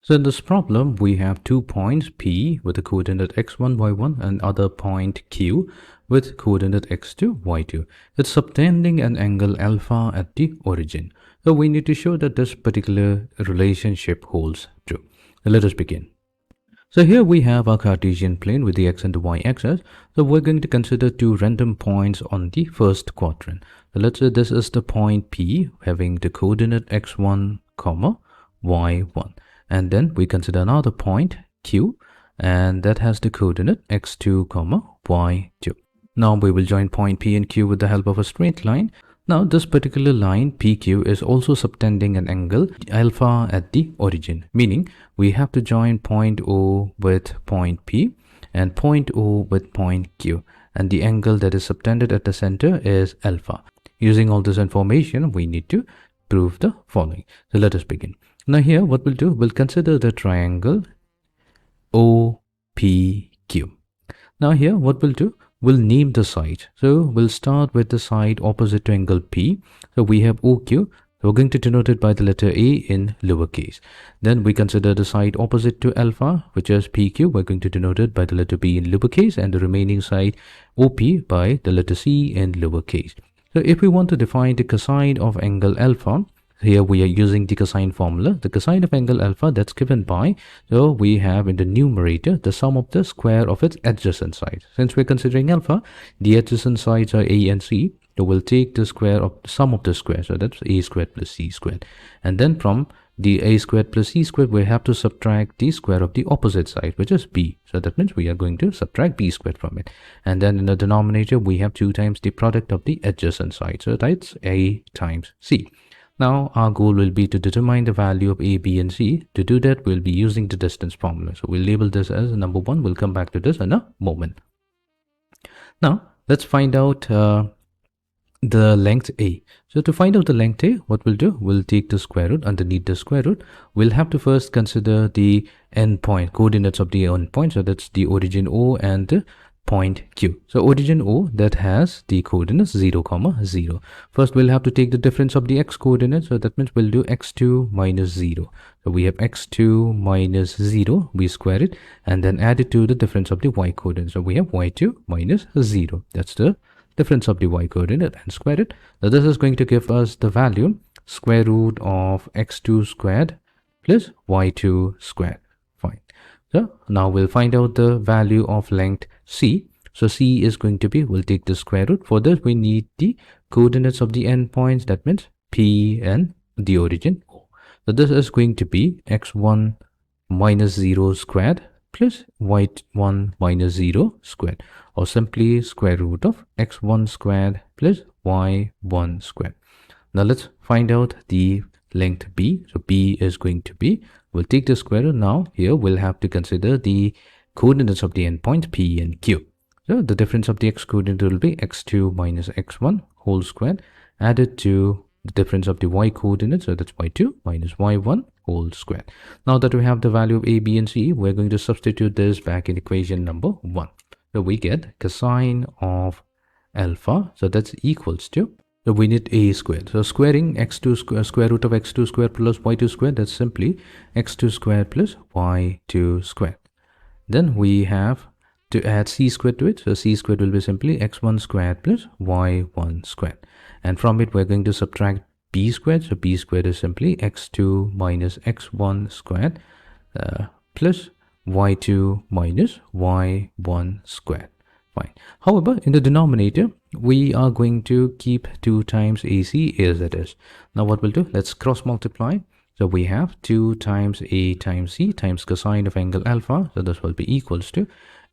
So in this problem, we have 2 points P with the coordinate x1, y1 and other point Q with coordinate x2, y2. It's subtending an angle alpha at the origin. So we need to show that this particular relationship holds true. So let us begin. So here we have our Cartesian plane with the x and the y axis. So we're going to consider 2 random points on the first quadrant. So let's say this is the point P having the coordinate x1, y1. And then we consider another point Q, and that has the coordinate x2, y2. Now we will join point P and Q with the help of a straight line. Now this particular line PQ is also subtending an angle alpha at the origin, meaning we have to join point O with point P and point O with point Q, and the angle that is subtended at the center is alpha. Using all this information, we need to prove the following. So let us begin. Now here what we'll do, we'll consider the triangle OPQ. Now here what we'll do, we'll name the side. So we'll start with the side opposite to angle P. So we have OQ. We're going to denote it by the letter A in lowercase. Then we consider the side opposite to alpha, which is PQ. We're going to denote it by the letter B in lowercase, and the remaining side OP by the letter C in lowercase. So if we want to define the cosine of angle alpha, here we are using the cosine formula. The cosine of angle alpha, that's given by, so we have in the numerator the sum of the square of its adjacent sides. Since we're considering alpha, the adjacent sides are A and C, so we'll take the square of the sum of the square, so that's A squared plus C squared. And then from the A squared plus C squared, we have to subtract the square of the opposite side, which is B. So that means we are going to subtract B squared from it. And then in the denominator, we have 2 times the product of the adjacent sides, so that's A times C. Now our goal will be to determine the value of A, B and C. To do that, we'll be using the distance formula. So we'll label this as number 1. We'll come back to this in a moment. Now let's find out the length A. So to find out the length A, what we'll do, we'll take the square root. Underneath the square root, we'll have to first consider the endpoint, coordinates of the endpoint. So that's the origin O and the point Q. So origin O, that has the coordinates 0, 0. First we'll have to take the difference of the x coordinate. So that means we'll do x2 minus 0. So we have x2 minus 0, we square it and then add it to the difference of the y coordinate. So we have y2 minus 0. That's the difference of the y coordinate and square it. Now this is going to give us the value square root of x2 squared plus y2 squared. Fine. So now we'll find out the value of length C. So C is going to be, we'll take the square root. For this, we need the coordinates of the endpoints. That means P and the origin O. So this is going to be x1 minus 0 squared plus y1 minus 0 squared, or simply square root of x1 squared plus y1 squared. Now let's find out the length B. So B is going to be, we'll take the square root. Now here we'll have to consider the coordinates of the endpoints P and Q. So the difference of the x coordinate will be x2 minus x1 whole squared added to the difference of the y coordinate. So that's y2 minus y1 whole squared. Now that we have the value of A, B and C, we're going to substitute this back in equation number 1. So we get cosine of alpha. So that's equals to, so we need A squared. So squaring x2 square root of x2 squared plus y2 squared, that's simply x2 squared plus y2 squared. Then we have to add c squared to it. So c squared will be simply x1 squared plus y1 squared. And from it, we're going to subtract b squared. So b squared is simply x2 minus x1 squared plus y2 minus y1 squared. Fine. However, in the denominator, we are going to keep 2 times AC as it is. Now what we'll do, let's cross multiply. So we have 2 times A times C times cosine of angle alpha. So this will be equals to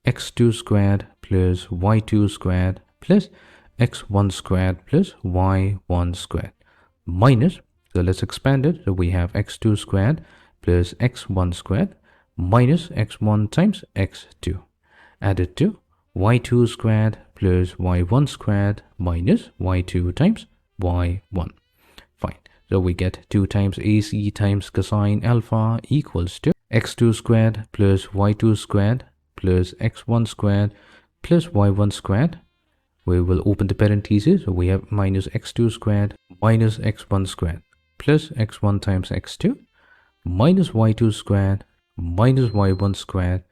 x2 squared plus y2 squared plus x1 squared plus y1 squared minus, so let's expand it. So we have x2 squared plus x1 squared minus x1 times x2 added to y2 squared plus y1 squared minus y2 times y1. Fine. So we get 2 times AC times cosine alpha equals to x2 squared plus y2 squared plus x1 squared plus y1 squared. We will open the parentheses. So we have minus x2 squared minus x1 squared plus x1 times x2 minus y2 squared minus y1 squared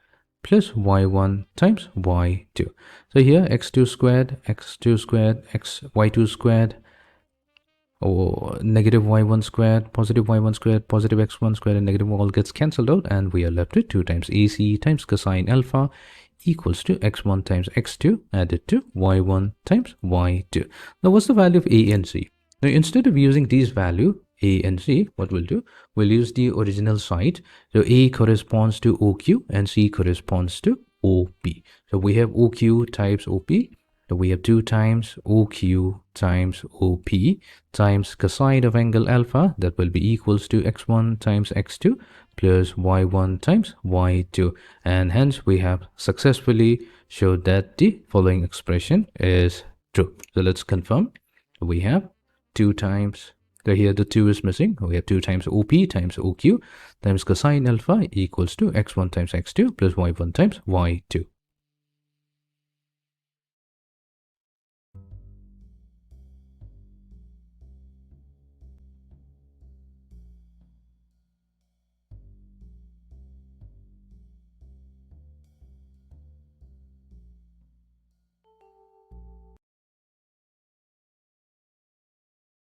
plus y1 times y2. So here x2 squared, y2 squared, or negative y1 squared, positive y1 squared, positive x1 squared, and negative all gets cancelled out, and we are left with 2 times ac times cosine alpha equals to x1 times x2 added to y1 times y2. Now what's the value of a and c? Now instead of using these value a and c, what we'll do, we'll use the original side. So a corresponds to OQ and c corresponds to OP. So we have OQ times OP. So we have 2 times OQ times OP times cosine of angle alpha, that will be equals to x1 times x2 plus y1 times y2, and hence we have successfully showed that the following expression is true. So let's confirm. We have 2 times, so here the 2 is missing, we have 2 times OP times OQ times cosine alpha equals to x1 times x2 plus y1 times y2.